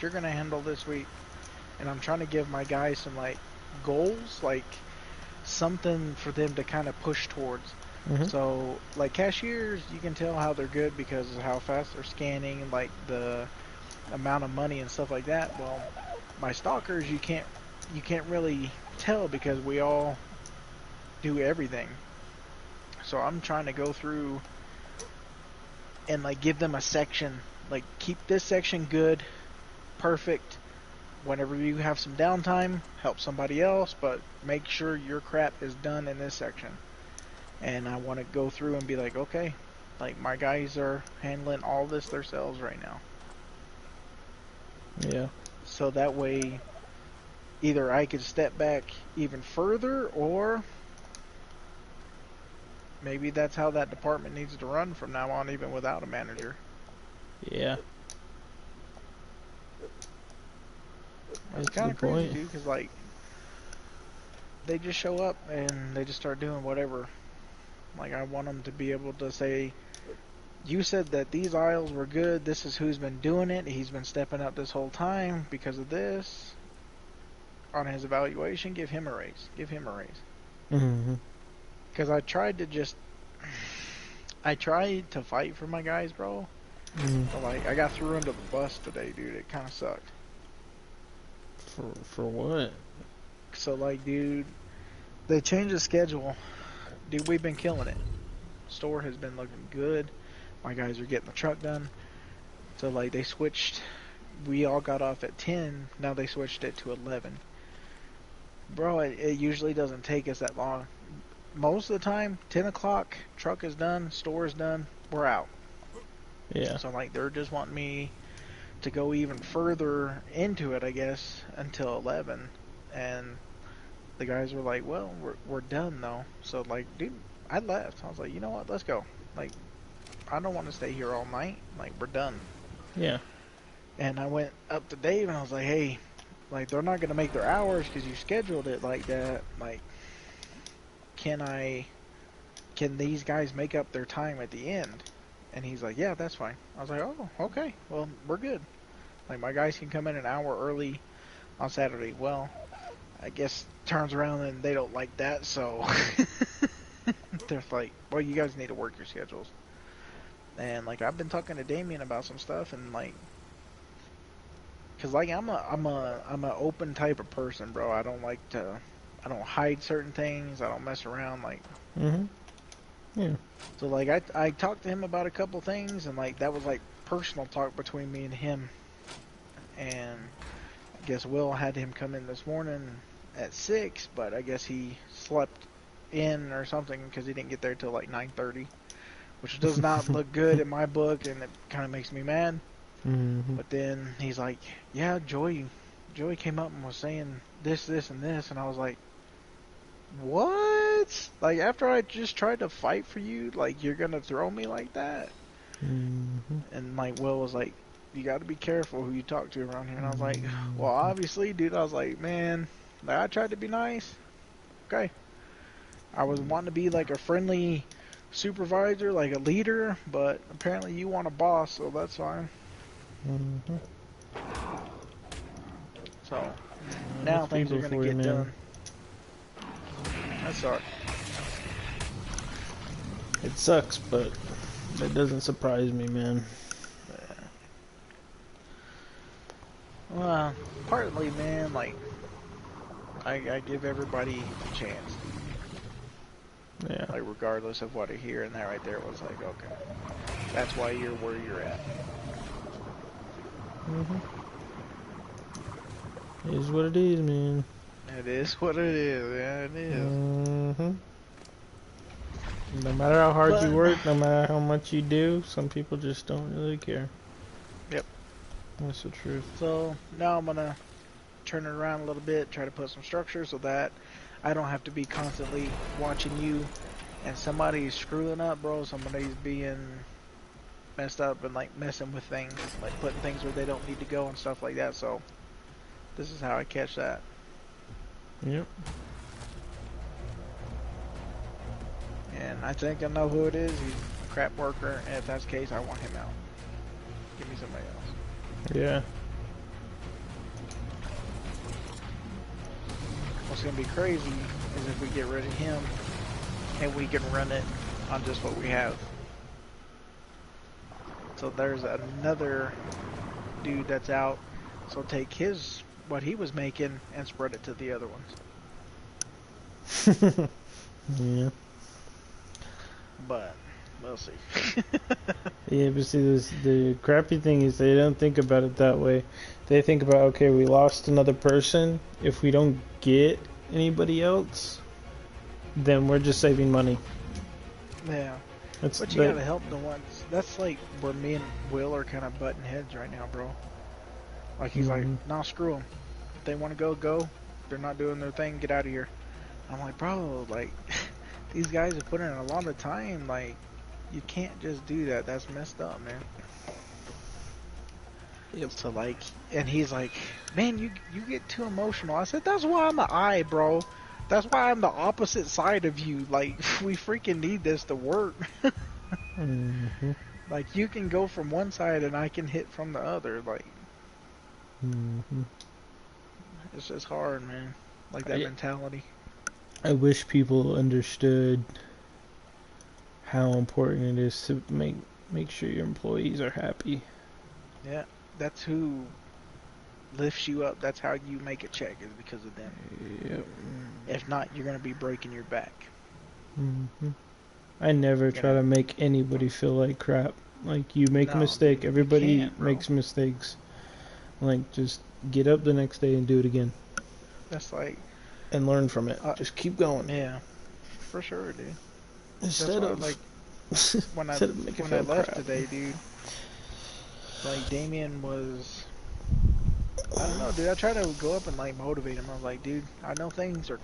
you're gonna handle this week, and I'm trying to give my guys some like goals, like something for them to kind of push towards. Mm-hmm. So like cashiers, you can tell how they're good because of how fast they're scanning, like the amount of money and stuff like that. Well, my stalkers, you can't really tell because we all do everything. So I'm trying to go through and like give them a section, like keep this section good, perfect. Whenever you have some downtime, help somebody else, but make sure your crap is done in this section. And I want to go through and be like, okay, like my guys are handling all this themselves right now. Yeah. So that way, either I could step back even further, or maybe that's how that department needs to run from now on, even without a manager. Yeah. It's That's a kind good of crazy, point. dude, because like they just show up and they just start doing whatever. Like I want them to be able to say, you said that these aisles were good. This is who's been doing it. He's been stepping up this whole time because of this. On his evaluation, give him a raise. Give him a raise. Mm-hmm. Because I tried to fight for my guys, bro. Mm. But like, I got thrown under the bus today, dude. It kind of sucked. For what? So like, dude, they changed the schedule. Dude, we've been killing it. Store has been looking good. My guys are getting the truck done. So like, they switched. We all got off at 10. Now they switched it to 11. Bro, it usually doesn't take us that long. Most of the time, 10 o'clock, truck is done, store is done, we're out. Yeah. So like, they're just wanting me to go even further into it, I guess, until 11. And the guys were like, well, we're done though. So like, dude, I left. I was like, you know what, let's go. Like, I don't want to stay here all night. Like, we're done. Yeah. And I went up to Dave and I was like, hey, like, they're not going to make their hours because you scheduled it like that. Like, can these guys make up their time at the end? And he's like, yeah, that's fine. I was like, oh, okay, well, we're good. Like, my guys can come in an hour early on Saturday. Well, I guess turns around and they don't like that, so they're like, well, you guys need to work your schedules. And like, I've been talking to Damien about some stuff, and like, cause like I'm a open type of person, bro. I don't hide certain things. I don't mess around. Like, Mm-hmm. Yeah. so like I talked to him about a couple things, and like that was like personal talk between me and him. And I guess Will had him come in this morning at 6, but I guess he slept in or something because he didn't get there till like 9:30, which does not look good in my book, and it kind of makes me mad. Mm-hmm. But then he's like, yeah, Joey came up and was saying this, this, and this, and I was like, what? Like, after I just tried to fight for you, like, you're gonna throw me like that? Mm-hmm. And like, Will was like, you gotta be careful who you talk to around here. And I was like, well, obviously, dude. I was like, man, like, I tried to be nice. Okay. I was wanting to be like a friendly supervisor, like a leader, but apparently you want a boss, so that's fine. Mm-hmm. So now That's things are people gonna for you, get man. done. That sucks. It sucks, but that doesn't surprise me, man. Yeah. Well, partly, man, like, I give everybody a chance. Yeah. Like, regardless of what I hear, and that right there was like, okay, that's why you're where you're at. Mm-hmm. It is what it is, man. It is what it is. Yeah, it is. Mm-hmm. No matter how hard you work, no matter how much you do, some people just don't really care. Yep. That's the truth. So now I'm gonna turn it around a little bit, try to put some structure so that I don't have to be constantly watching you and somebody's screwing up, bro. Somebody's being messed up and like messing with things, like putting things where they don't need to go and stuff like that. So this is how I catch that. Yep. And I think I know who it is. He's a crap worker, and if that's the case, I want him out. Give me somebody else. Yeah. what's gonna be crazy is if we get rid of him and we can run it on just what we have. So there's another dude that's out. So take what he was making and spread it to the other ones. Yeah. But we'll see. Yeah, but see, the crappy thing is they don't think about it that way. They think about, okay, we lost another person. If we don't get anybody else, then we're just saving money. Yeah. But you gotta help the ones. That's like where me and Will are kind of butting heads right now, bro. Like he's like, nah, screw them. If they want to go, go. If they're not doing their thing, get out of here. I'm like, bro, like these guys have put in a lot of time. Like you can't just do that. That's messed up, man. Yep. So like, and he's like, man, you get too emotional. I said, that's why I'm the eye, bro. That's why I'm the opposite side of you. Like we freaking need this to work. Like you can go from one side and I can hit from the other. Like it's just hard, man. Like that mentality. I wish people understood how important it is to make sure your employees are happy. Yeah, that's who lifts you up. That's how you make a check, is because of them. Yep. If not, you're gonna be breaking your back. I never try to make anybody feel like crap. Like you make a mistake, everybody makes mistakes. Like just get up the next day and do it again. That's like, and learn from it. Just keep going. Yeah, for sure, dude. Instead of like when I left today, dude. Like Damien was, I don't know, dude. I tried to go up and like motivate him. I was like, dude, I know things are